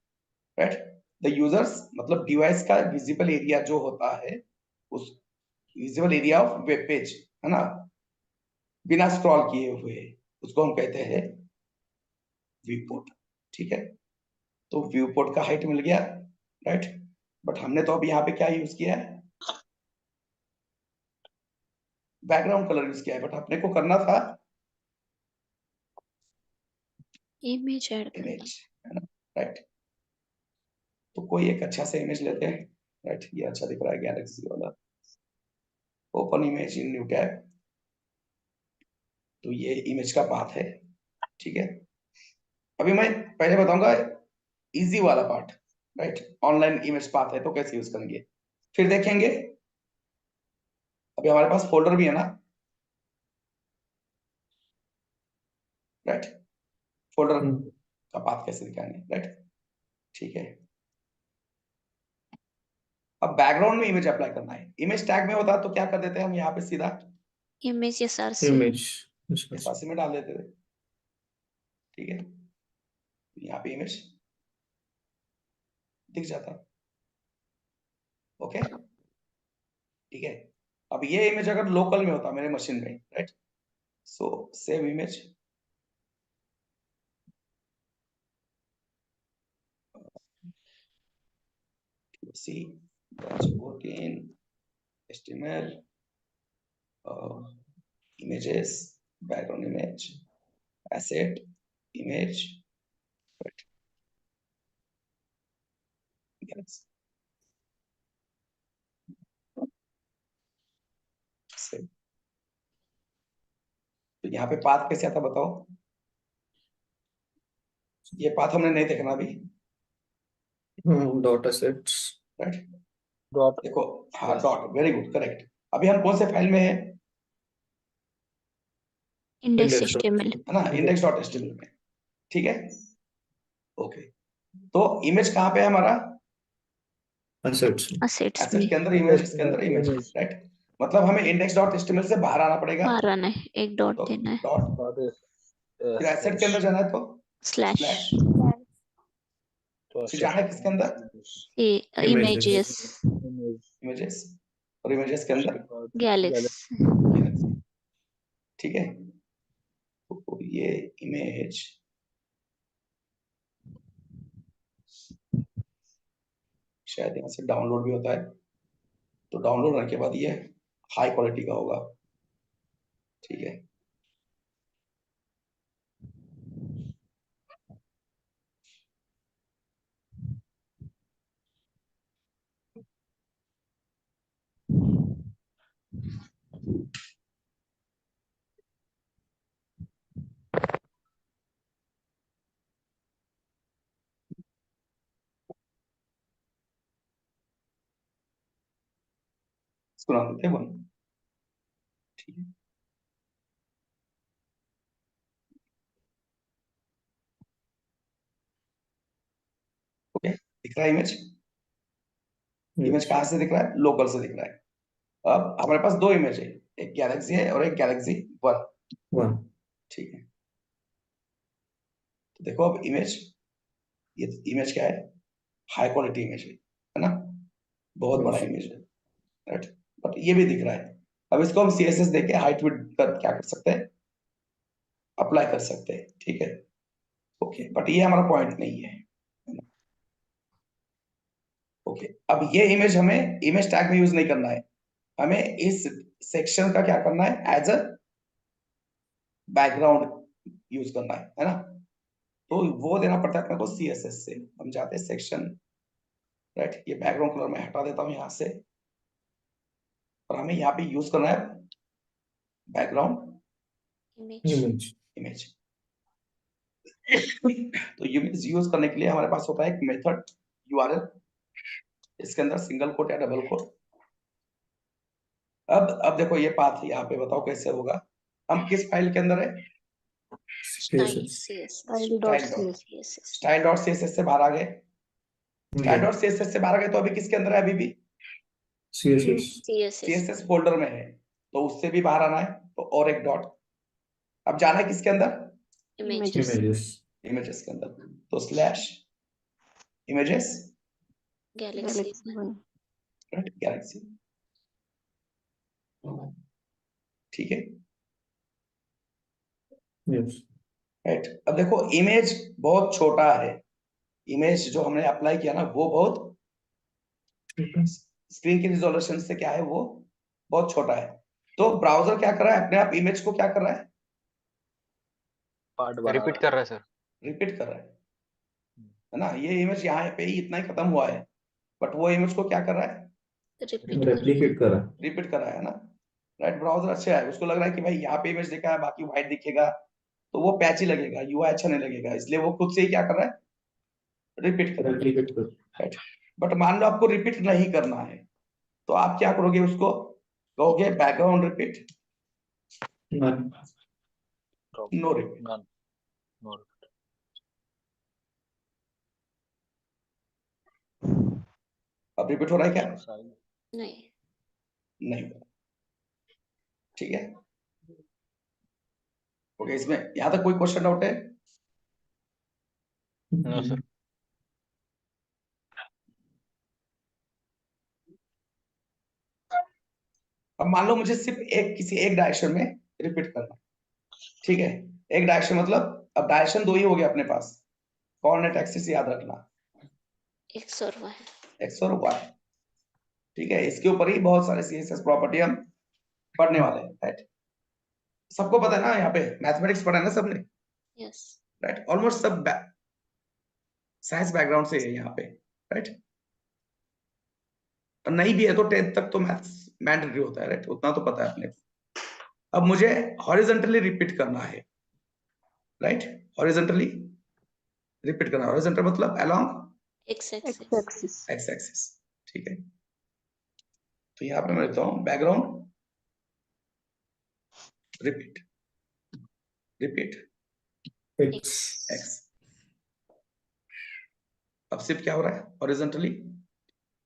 right. The users मतलब डिवाइस का विजिबल एरिया जो होता है, उस visible area of web page, है ना, बिना स्क्रॉल किए हुए, उसको हम कहते हैं व्यू पोर्ट। ठीक है। तो व्यू पोर्ट का हाइट मिल गया, राइट। बट हमने तो अब यहाँ पे क्या यूज किया है, बैकग्राउंड कलर यूज किया है, बट अपने को करना था
इमेज ऐड करनी।
इमेज, है ना, राइट। तो कोई एक अच्छा सा इमेज लेते हैं, राइट, ये अच्छा दिख रहा है गैलेक्सी वाला। Open image in new tab, तो ये इमेज का पाथ है, ठीक है। अभी मैं पहले बताऊंगा इजी वाला part, right, online image path है तो कैसे यूज करेंगे, फिर देखेंगे। अभी हमारे पास फोल्डर भी है ना, राइट, फोल्डर का पाथ कैसे दिखाएंगे, राइट, ठीक है। अब बैकग्राउंड में इमेज अप्लाई करना है, इमेज टैग में होता तो क्या कर देते हैं हम यहाँ पे सीधा
इमेज SRC
इमेज
एसआरसी में डाल देते थे, ठीक है, यहाँ पे इमेज दिख जाता, ओके, ठीक है। अब ये इमेज अगर लोकल में होता मेरे मशीन में, right, so save image, see that's working, HTML, images, background image, asset, image, right, yes, save। तो यहाँ पे पाथ कैसे आता बताओ, ये पाथ हमने नहीं देखना अभी,
डॉट एसेट्स
राइट,
डॉट
देखो, हाँ
Yes.
Dot, very good, correct. अभी हम कौन से फाइल में है
इंडेक्स
Index.
HTML
है ना, इंडेक्स डॉट एचटीएमएल में, ठीक है, ओके। तो इमेज कहाँ पे है हमारा,
एसेट्स
assets
एसेट
में
के अंदर इमेज, इसके अंदर इमेज, राइट, मतलब हमें इंडेक्स डॉट एचटीएमएल से बाहर आना पड़ेगा,
बाहर आना है, एक डॉट
तो
देना है,
डॉट,
डॉट
फिर एसेट के अंदर जाना है तो
स्लैश
स्लैश, फिर जाना है किसके अंदर,
इमेजेस
इमेजेस, और इमेजेस के अंदर
गैलेक्सी
Galaxy, ठीक है। तो ये इमेज शायद यहाँ से डाउनलोड भी होता है, तो डाउनलोड होने के बाद ये हाई क्वालिटी का होगा, ठीक है। इसको नाम देते हैं वन, ठीक है, ओके, दिख रहा है इमेज, इमेज कहाँ से दिख रहा है, लोकल से दिख रहा है। अब हमारे पास दो इमेज है, एक गैलेक्सी है और एक गैलेक्सी वन,
वन
ठीक है। तो देखो अब इमेज, ये इमेज क्या है, हाई क्वालिटी इमेज है ना, बहुत बड़ा इमेज है, राइट, बट ये भी दिख रहा है। अब इसको हम CSS देके हाइट विड्थ कर क्या कर सकते हैं, अप्लाई कर सकते हैं, ठीक है, ओके, बट ये हमारा पॉइंट नहीं है, ओके। अब ये इमेज हमें इमेज टैग में यूज नहीं करना है, हमें इस सेक्शन का क्या करना है, एज अ बैकग्राउंड यूज करना है ना, तो वो देना पड़ता है अपने को CSS से। हम जाते हैं सेक्शन, राइट, ये बैकग्राउंड कलर में हटा देता हूँ यहाँ से, और हमें यहाँ पे यूज करना है बैकग्राउंड
इमेज
इमेज। तो इमेज यूज करने के लिए हमारे पास होता है एक मेथड URL, इसके अंदर सिंगल कोट या डबल कोट। अब देखो ये पाथ यहाँ पे बताओ कैसे होगा, हम किस फाइल के अंदर है, स्टाइल डॉट CSS से बाहर आ गए, स्टाइल डॉट CSS से बाहर आ गए, तो अभी किसके अंदर है, अभी भी CSS फोल्डर में है, तो उससे भी बाहर आना है, तो और एक डॉट, अब जाना है किसके अंदर,
इमेजेस
इमेजेस के अंदर, तो स्लैश इमेजेस,
गैलेक्सी
गैलेक्सी, ठीक है, राइट। अब देखो इमेज बहुत छोटा है, इमेज जो हमने अप्लाई किया ना वो बहुत स्क्रीन की रिजोल्यूशन से क्या है, वो बहुत छोटा है, तो ब्राउजर क्या कर रहा है, अपने आप इमेज को क्या कर रहा है,
रिपीट कर रहा है सर।
रिपीट कर रहा है ना, ये इमेज यहाँ पे ही इतना ही खत्म हुआ है, बट वो इमेज को क्या कर रहा है,
रेप्लिकेट करा।
रिपीट कर रहा है ना, राइट। ब्राउजर अच्छा है, उसको लग रहा है कि भाई यहाँ पे इमेज दिखा है बाकी व्हाइट दिखेगा तो वो पैची लगेगा, यूआई अच्छा नहीं लगेगा, इसलिए वो खुद से ही क्या कर रहा है, रिपीट कर रहा है,
रेप्लिकेट कर।
राइट। बट मान लो आपको रिपीट नहीं करना है तो आप क्या करोगे, उसको कहोगे background repeat,
None.
No repeat.
None. No.
अब रिपीट हो रहा है क्या,
Side.
नहीं,
नहीं हो रहा, ठीक है। ओके, इसमें यहाँ तक कोई क्वेश्चन डाउट है?
No, sir.
अब मान लो मुझे सिर्फ किसी एक डायरेक्शन में रिपीट करना, ठीक है। एक डायरेक्शन मतलब अब डायरेक्शन दो ही हो गया अपने पास, कोऑर्डिनेट एक्सिस याद रखना,
एक्स और वाई।
एक्स और वाई, ठीक है। इसके ऊपर ही बहुत सारे सीएसएस प्रॉपर्टी हम पढ़ने वाले हैं, राइट। सबको पता है ना, यहाँ पे मैथमेटिक्स पढ़ा है ना सबने,
यस,
राइट। ऑलमोस्ट सब साइंस बैकग्राउंड से है यहाँ पे, राइट। और नहीं भी है तो 10th तक तो मैथ्स मैंडेटरी होता है, राइट, उतना तो पता है अपने को। अब मुझे हॉरिजॉन्टली रिपीट करना है, राइट, हॉरिजॉन्टली रिपीट करना, हॉरिजॉन्टल मतलब along
x axis.
X axis, ठीक है। तो यहाँ पे मैं लिखता हूँ background repeat, repeat
x.
X. अब सिर्फ क्या हो रहा है, हॉरिजॉन्टली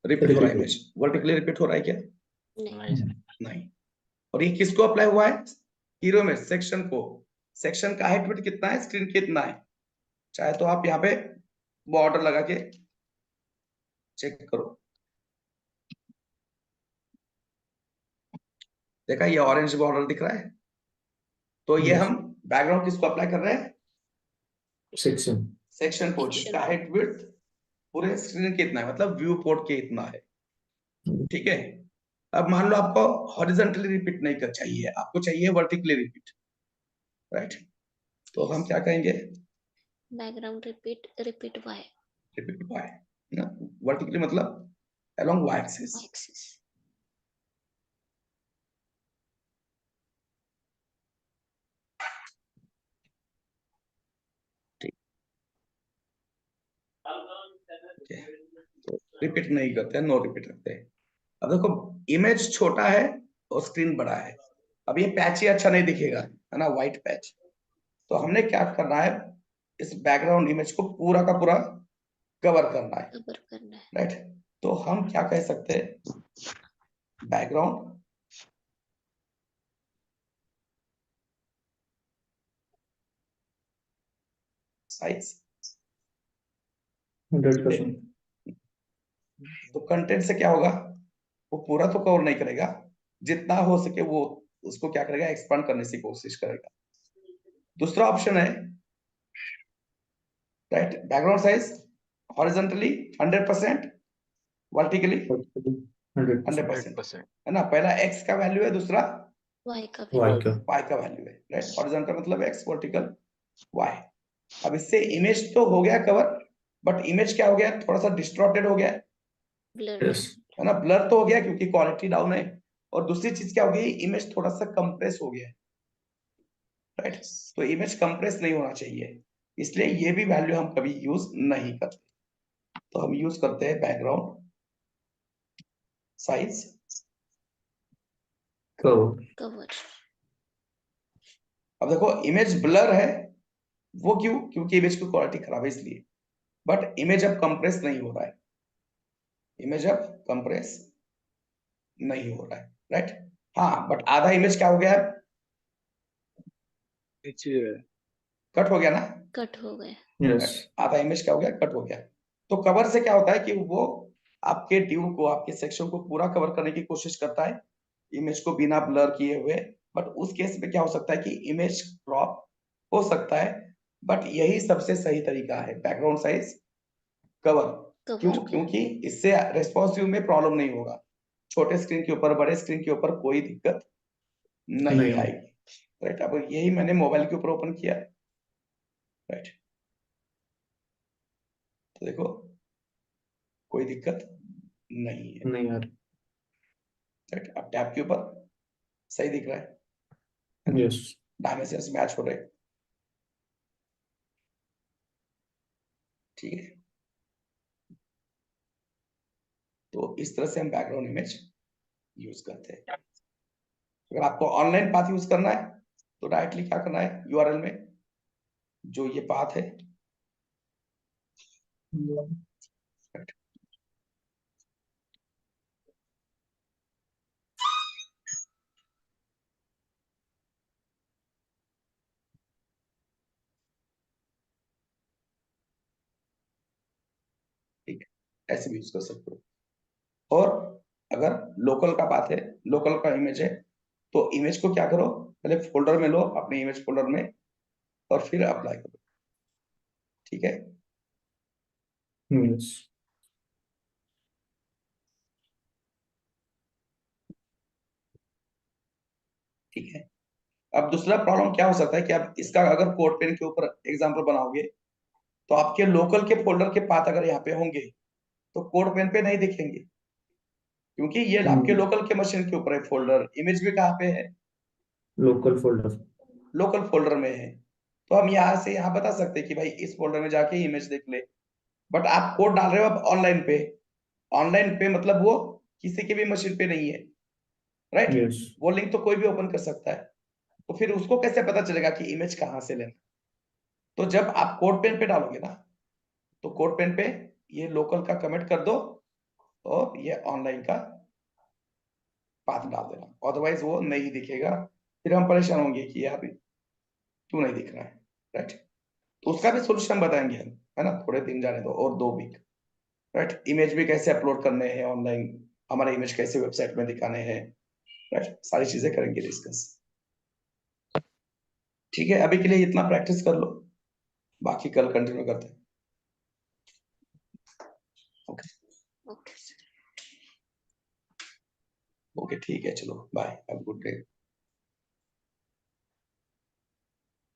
रिपीट हो रहा है इमेज, वर्टिकली रिपीट हो रहा है क्या,
नहीं,
Nice.
नहीं। और ये किसको अप्लाई हुआ है, हीरो में सेक्शन को, सेक्शन का हाइट विड्थ कितना है, स्क्रीन कितना है, चाहे तो आप यहाँ पे बॉर्डर लगा के चेक करो, देखा ये ऑरेंज बॉर्डर दिख रहा है, तो ये
Yes.
हम बैकग्राउंड किसको अप्लाई कर रहे हैं,
Section.
सेक्शन को,
Section.
जिसका हाइट विड्थ पूरे स्क्रीन के इतना है, मतलब व्यू पोर्ट के इतना है, ठीक है। अब मान लो आपको हॉरिजॉन्टली रिपीट नहीं कर चाहिए, आपको चाहिए वर्टिकली रिपीट, राइट। तो हम क्या कहेंगे,
background repeat Y
repeat by ना, वर्टिकली मतलब अलोंग वाई एक्सिस,
एक्सिस।
तो रिपीट नहीं करते, नो रिपीट रखते हैं। अब देखो इमेज छोटा है और स्क्रीन बड़ा है, अब ये पैच ही अच्छा नहीं दिखेगा, है ना, व्हाइट पैच। तो हमने क्या करना है, इस बैकग्राउंड इमेज को पूरा का पूरा कवर करना है,
कवर करना है।
राइट। तो हम क्या कह सकते हैं, बैकग्राउंड साइज
100%.
तो कंटेंट से क्या होगा, वो पूरा तो कवर नहीं करेगा, जितना हो सके वो उसको क्या करेगा, एक्सपांड करने की कोशिश करेगा। दूसरा ऑप्शन है, right, background size horizontally 100%, vertically
100%.
100%,
100%.
है ना। पहला एक्स का वैल्यू है, दूसरा
वाई का
Why
वैल्यू।
का?
वाई का वैल्यू है, राइट। हॉरिजॉन्टल मतलब एक्स, वर्टिकल वाई। अब इससे इमेज तो हो गया कवर, बट इमेज क्या हो गया, थोड़ा सा डिस्टॉर्टेड हो गया,
ब्लर
Yes.
है ना, ब्लर तो हो गया क्योंकि क्वालिटी डाउन है। और दूसरी चीज क्या हो गई, इमेज थोड़ा सा कंप्रेस हो गया, राइट। तो इमेज कंप्रेस नहीं होना चाहिए, इसलिए ये भी वैल्यू हम कभी यूज नहीं करते। तो हम यूज करते हैं बैकग्राउंड साइज
Cover.
कवर।
अब देखो इमेज ब्लर है, वो क्यों, क्योंकि इमेज की क्वालिटी खराब है इसलिए। बट इमेज अब कंप्रेस नहीं हो रहा है, इमेज अब कंप्रेस नहीं हो रहा है, राइट। हाँ, बट आधा इमेज क्या हो गया, कट हो गया ना,
कट हो गए।
Yes.
आधा इमेज क्या हो गया, कट हो गया। तो कवर से क्या होता है कि वो आपके ड्यू को, आपके सेक्शन को पूरा कवर करने की कोशिश करता है, इमेज को बिना ब्लर किए हुए। बट उस केस में क्या हो सकता है कि इमेज क्रॉप हो सकता है, बट यही सबसे सही तरीका है बैकग्राउंड साइज कवर। क्यों,
कवर का।
क्योंकि इससे रेस्पॉन्सिव में प्रॉब्लम नहीं होगा, छोटे स्क्रीन के ऊपर, बड़े स्क्रीन के ऊपर कोई दिक्कत नहीं
नहीं।
आएगी, राइट। अब यही मैंने मोबाइल के ऊपर ओपन किया, राइट, तो देखो कोई दिक्कत नहीं है,
नहीं यार।
राइट। अब टैब के ऊपर सही दिख रहा है,
यस।
डायमेंशंस मैच हो रहे हैं, ठीक है। तो इस तरह से हम बैकग्राउंड इमेज यूज करते हैं। अगर आपको ऑनलाइन पाथ यूज करना है तो डायरेक्टली क्या करना है, यूआरएल में जो ये पाथ है, ठीक है, ऐसे भी यूज कर सकते हो। और अगर लोकल का बात है, लोकल का इमेज है, तो इमेज को क्या करो, पहले फोल्डर में लो, अपने इमेज फोल्डर में, और फिर अप्लाई करो, ठीक है।
यस।
ठीक है। अब दूसरा प्रॉब्लम क्या हो सकता है कि आप इसका अगर कोड पेन के ऊपर एग्जांपल बनाओगे तो आपके लोकल के फोल्डर के पाथ अगर यहाँ पे होंगे तो कोड पेन पे नहीं दिखेंगे, क्योंकि ये आपके लोकल के मशीन के ऊपर है फोल्डर, इमेज भी कहाँ पे है,
लोकल फोल्डर।
लोकल फोल्डर में है। तो हम यहाँ से यहाँ बता सकते हैं कि भाई इस फोल्डर में जाके इमेज देख ले, बट आप कोड डाल रहे हो अब ऑनलाइन पे, ऑनलाइन पे मतलब वो किसी की भी मशीन पे नहीं है, राइट।
यस।
वो लिंक तो कोई भी ओपन कर सकता है, तो फिर उसको कैसे पता चलेगा कि इमेज कहाँ से लेना। तो जब आप कोड पेन पे डालोगे ना, तो कोड पेन पे ये लोकल का कमेंट कर दो और ये ऑनलाइन का पाथ डाल देना, अदरवाइज वो नहीं दिखेगा, फिर हम परेशान होंगे कि यार क्यों नहीं दिख रहा है, राइट। तो उसका भी सोल्यूशन बताएंगे हम, है ना, थोड़े दिन जाने दो और 2 वीक, राइट। इमेज भी कैसे अपलोड करने हैं ऑनलाइन, हमारे इमेज कैसे वेबसाइट में दिखाने हैं, राइट, सारी चीजें करेंगे डिस्कस, ठीक है। अभी के लिए इतना प्रैक्टिस कर लो, बाकी कल कंटिन्यू करते हैं। Okay
okay sir.
ओके, ठीक है, चलो bye, have a good day.